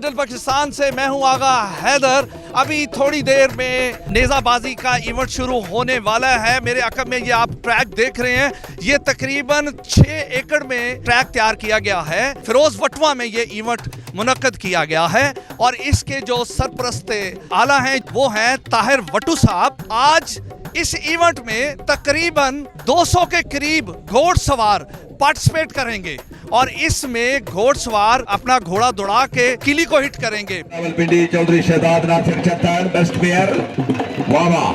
Television Pakistan से मैं हूं आगा हैदर। अभी थोड़ी देर में नेज़ाबाजी का इवेंट शुरू होने वाला है। मेरे अकब में ये आप ट्रैक देख रहे हैं, ये तकरीबन 6 एकड़ में ट्रैक तैयार किया गया है। फिरोज वटवा में ये इवेंट मुनक्कद किया गया है और इसके जो सरपरस्ते आला हैं वो हैं ताहिर वटू साहब। आज इस इवेंट में तकरीबन 200 के करीब घोड़सवार पार्टिसिपेट करेंगे और इसमें घोड़सवार अपना घोड़ा दौड़ा के किली को हिट करेंगे। Rawalpindi Chaudhry Shahzad Nasir 76 best player. वाह वाह,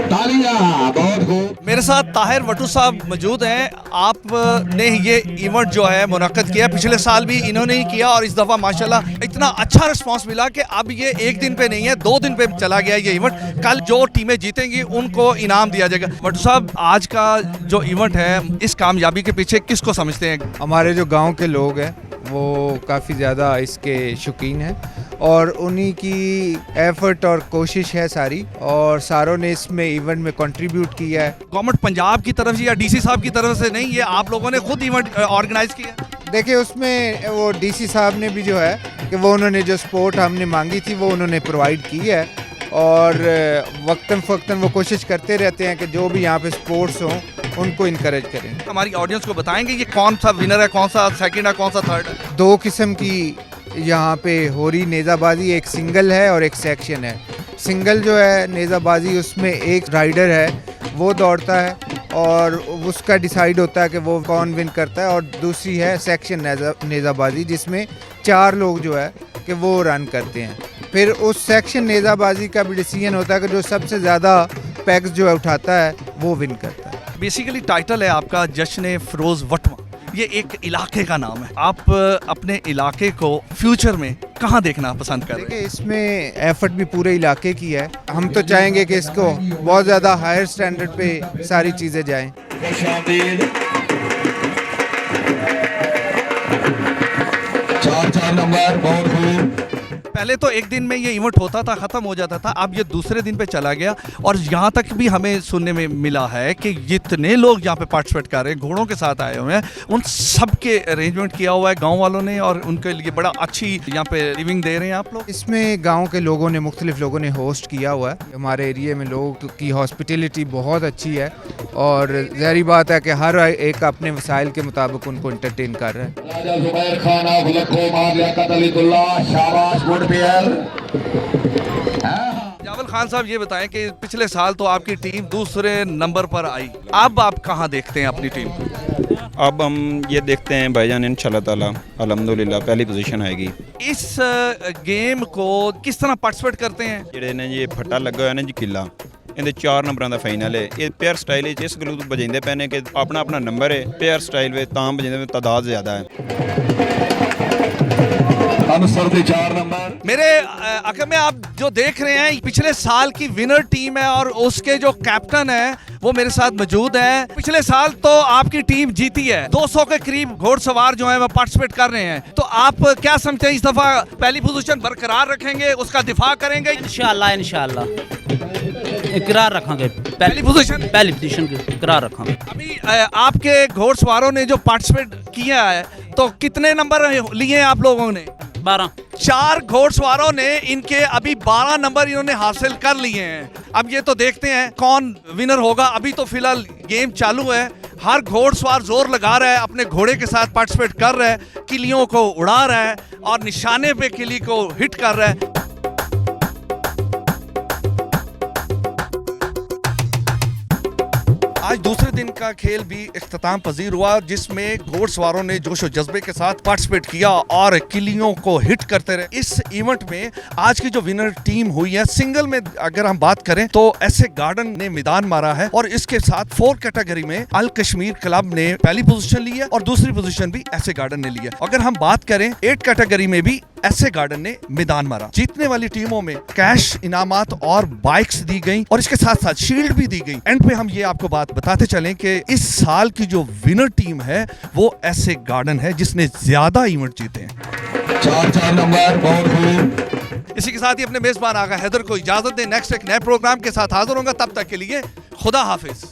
तालियां, बहुत खूब। मेरे साथ ताहिर वटू साहब मौजूद हैं। आपने ये इवेंट जो है मुनक्कद किया, पिछले साल भी इन्होंने ही किया और इस दफ़ा माशाल्लाह इतना अच्छा रिस्पांस मिला कि अब ये एक दिन पे नहीं है, 2 दिन पे चला गया ये इवेंट। कल जो टीमें जीतेंगी उनको इनाम दिया जाएगा। वटू साहब, आज का जो इवेंट है इस कामयाबी के पीछे किसको समझते हैं? हमारे जो गांव के लोग हैं वो काफ़ी ज़्यादा इसके शौकीन हैं और उन्हीं की एफर्ट और कोशिश है सारी, और सारों ने इसमें इवेंट में कंट्रीब्यूट किया है। गवर्नमेंट पंजाब की तरफ से या डीसी साहब की तरफ से नहीं, ये आप लोगों ने खुद इवेंट ऑर्गेनाइज किया? देखिए, उसमें वो डीसी साहब ने भी जो है कि वो उन्होंने जो सपोर्ट हमने मांगी थी वो उन्होंने प्रोवाइड की है और वक्तन फ़क्तन वो कोशिश करते रहते हैं कि जो भी यहाँ पे स्पोर्ट्स हों उनको इनकरेज करें। हमारी ऑडियंस को बताएंगे ये कौन सा विनर है, कौन सा सेकंड है, कौन सा थर्ड है? 2 किस्म की यहाँ पे हो रही नेज़ाबाजी, एक सिंगल है और एक सेक्शन है। सिंगल जो है नेज़ाबाजी, उसमें एक राइडर है वो दौड़ता है और उसका डिसाइड होता है कि वो कौन विन करता है, और दूसरी है सेक्शन नेज़ाबाजी जिसमें 4 लोग जो है कि वो रन करते हैं। फिर उस सेक्शन नेज़ाबाजी का भी डिसीजन होता है कि जो सबसे ज़्यादा पैक्स जो है उठाता है वो विन करता है। बेसिकली टाइटल है आपका जश्न फिरोज वटवा, ये एक इलाके का नाम है। आप अपने इलाके को फ्यूचर में कहाँ देखना पसंद करें? देखिए, इसमें एफर्ट भी पूरे इलाके की है। हम तो चाहेंगे कि इसको बहुत ज़्यादा हायर स्टैंडर्ड पे सारी चीज़ें जाएं। 4 नंबर, बहुत खूब। पहले तो एक दिन में ये इवेंट होता था, खत्म हो जाता था, अब ये दूसरे दिन पे चला गया और यहाँ तक भी हमें सुनने में मिला है कि जितने लोग यहाँ पे पार्टिसिपेट कर रहे हैं, घोड़ों के साथ आए हुए हैं, उन सब के अरेंजमेंट किया हुआ है गांव वालों ने और उनके लिए बड़ा अच्छी यहाँ पे लिविंग दे रहे हैं आप लोग। इसमें गांव के लोगों ने, मुख्तलिफ लोगों ने होस्ट किया हुआ है। हमारे एरिया में लोगों की हॉस्पिटलिटी बहुत अच्छी है और ज़ाहिर बात है कि हर एक अपने वसाइल के मुताबिक उनको इंटरटेन कर रहा है। राजा जुबैर खान जावल खान साहब, ये बताएं कि पिछले साल तो आपकी टीम दूसरे नंबर पर आई, अब आप कहाँ देखते हैं अपनी टीम? अब हम ये देखते हैं भाईजान, इंशाल्लाह ताला अल्हम्दुलिल्लाह पहली पोजीशन आएगी। इस गेम को किस तरह पार्टिसिपेट करते हैं? ਜਿਹੜੇ ਨੇ ਜੀ ਫੱਟਾ ਲੱਗਾ ਹੋਇਆ ਨਾ ਜੀ ਕਿੱਲਾ, ਇਹਦੇ 4 ਨੰਬਰਾਂ ਦਾ ਫਾਈਨਲ ਹੈ। ਇਹ ਪੇਅਰ ਸਟਾਈਲ ਵਿੱਚ ਇਸ ਗਲੂ ਵਜਾਉਂਦੇ ਪਏ ਨੇ ਕਿ ਆਪਣਾ ਆਪਣਾ ਨੰਬਰ ਹੈ। ਪੇਅਰ ਸਟਾਈਲ ਵਿੱਚ ਤਾਂ ਵਜਾਉਂਦੇ ਤਾਦਾਦ ਜ਼ਿਆਦਾ ਹੈ। 4 नंबर। मेरे अकब में आप जो देख रहे हैं पिछले साल की विनर टीम है और उसके जो कैप्टन है वो मेरे साथ मौजूद है। पिछले साल तो आपकी टीम जीती है, 200 के करीब घोड़सवार जो है वो पार्टिसिपेट कर रहे हैं, तो आप क्या समझते हैं इस दफा पहली पोजीशन बरकरार रखेंगे, उसका दिफा करेंगे? इंशाल्लाह इकरार रखेंगे, पहली पोजीशन की इकरार रखेंगे। अभी आपके घोड़सवारों ने जो पार्टिसिपेट किया है तो कितने नंबर लिए हैं आप लोगों ने? 12। 4 घोड़सवारों ने इनके अभी 12 नंबर इन्होंने हासिल कर लिए हैं। अब ये तो देखते हैं कौन विनर होगा। अभी तो फिलहाल गेम चालू है, हर घोड़सवार जोर लगा रहा है, अपने घोड़े के साथ पार्टिसिपेट कर रहा है, किलियों को उड़ा रहा है और निशाने पे किली को हिट कर रहा है। आज दूसरे दिन का खेल भी इख्तिताम पजीर हुआ जिसमें घोड़सवारों ने जोश और जज्बे के साथ पार्टिसिपेट किया और किलियों को हिट करते रहे। इस इवेंट में आज की जो विनर टीम हुई है, सिंगल में अगर हम बात करें तो ऐसे गार्डन ने मैदान मारा है और इसके साथ 4 कैटेगरी में अल कश्मीर क्लब ने पहली पोजीशन ली है और दूसरी पोजीशन भी ऐसे गार्डन ने ली है। अगर हम बात करें 8 कैटेगरी में भी ऐसे गार्डन ने मैदान मारा। जीतने वाली टीमों में कैश इनामात और बाइक्स दी गई और इसके साथ साथ शील्ड भी दी गई। एंड पे हम ये आपको बात बताते चलें कि इस साल की जो विनर टीम है वो ऐसे गार्डन है जिसने ज्यादा इवेंट जीते हैं। 4 नंबर, बहुत खूब। इसी के साथ ही अपने मेजबान आगा हैदर को इजाजत दें। नेक्स्ट एक नए प्रोग्राम के साथ हाजिर होंगे, तब तक के लिए खुदा हाफिज।